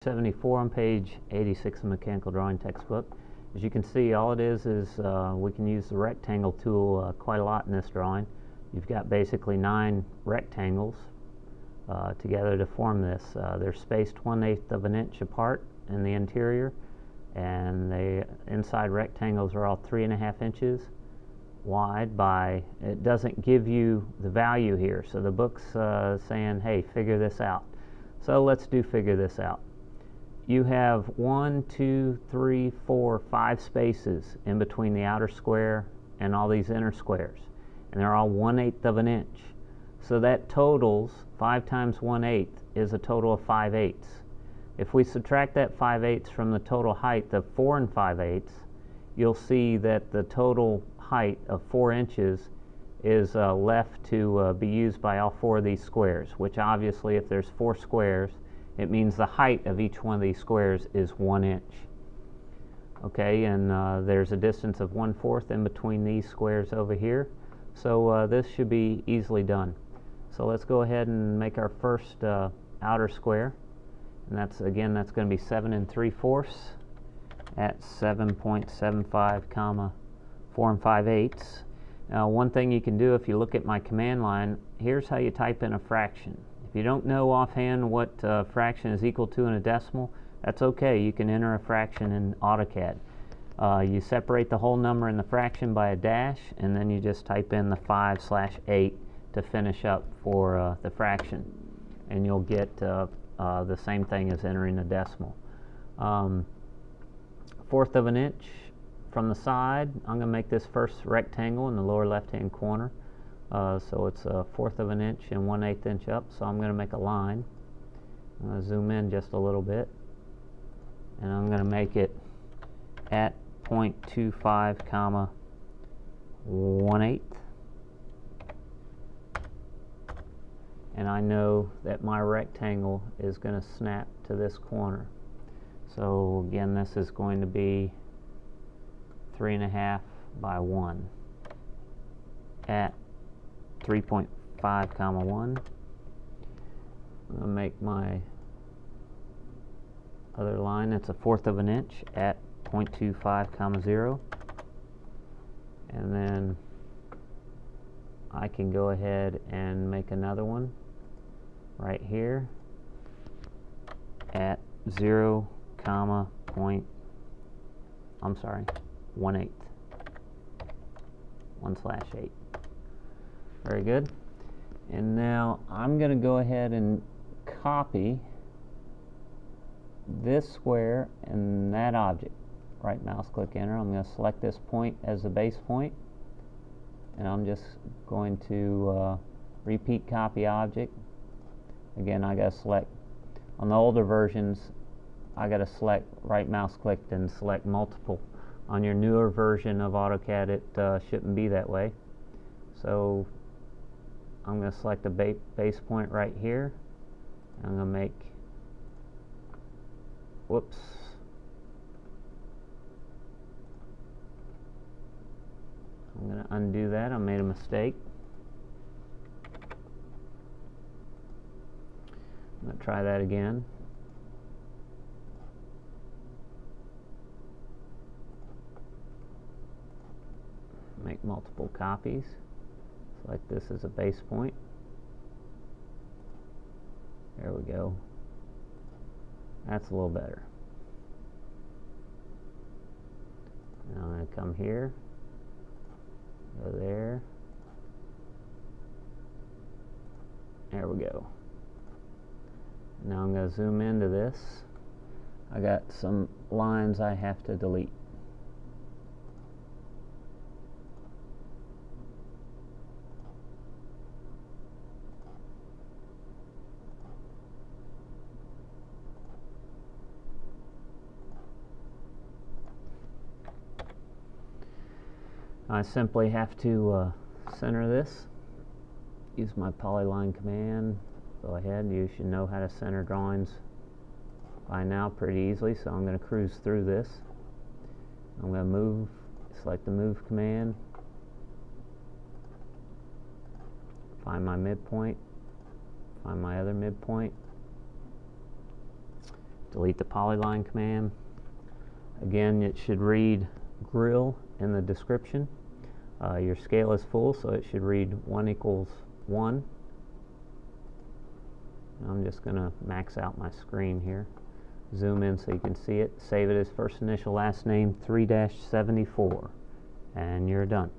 74 on page 86 of the mechanical drawing textbook. As you can see, all it is we can use the rectangle tool quite a lot in this drawing. You've got basically 9 rectangles together to form this. They're spaced 1/8 of an inch apart in the interior, and the inside rectangles are all 3.5 inches wide. It doesn't give you the value here, so the book's saying, hey, figure this out. So let's figure this out. You have 1, 2, 3, 4, 5 spaces in between the outer square and all these inner squares, and they're all 1/8 of an inch. So that totals 5 times 1/8 is a total of 5/8. If we subtract that 5/8 from the total height of 4 5/8, you'll see that the total height of 4 inches is left to be used by all 4 of these squares, which obviously, if there's 4 squares, it means the height of each one of these squares is 1 inch. Okay, and there's a distance of 1/4 in between these squares over here. So this should be easily done. So let's go ahead and make our first outer square. And that's going to be 7 3/4 at 7.75 comma 4 5/8. Now, one thing you can do, if you look at my command line, here's how you type in a fraction. If you don't know offhand what fraction is equal to in a decimal, that's okay. You can enter a fraction in AutoCAD. You separate the whole number in the fraction by a dash, and then you just type in the 5/8 to finish up for the fraction, and you'll get the same thing as entering a decimal. 1/4 of an inch from the side. I'm going to make this first rectangle in the lower left-hand corner. So it's 1/4 of an inch and 1/8 inch up. So I'm going to make a line. I'm going to zoom in just a little bit, and I'm going to make it at 0.25 comma 1/8. And I know that my rectangle is going to snap to this corner. So again, this is going to be 3.5 by 1 at 3.5 comma 1. I'm going to make my other line. That's 1/4 of an inch at 0.25 comma 0. And then I can go ahead and make another one right here at 0 comma 1/8. 1/8. Very good. And now I'm going to go ahead and copy this square and that object. Right mouse click enter. I'm going to select this point as the base point, and I'm just going to repeat copy object. Again, I got to select, on the older versions, I got to select right mouse click and select multiple. On your newer version of AutoCAD, it shouldn't be that way. So I'm going to select a base point right here. I'm going to make, whoops, I'm going to undo that. I made a mistake. I'm going to try that again. Make multiple copies. Select this as a base point. There we go. That's a little better. Now I'm going to come here, go there. There we go. Now I'm going to zoom into this. I got some lines I have to delete. I simply have to center this. Use my polyline command. Go ahead. You should know how to center drawings by now pretty easily, so I'm going to cruise through this. I'm going to move, select the move command, find my midpoint, find my other midpoint, Delete the polyline command. Again, it should read grill in the description. Your scale is full, so it should read 1 equals 1. I'm just going to max out my screen here. Zoom in so you can see it. Save it as first initial last name 3-74, and you're done.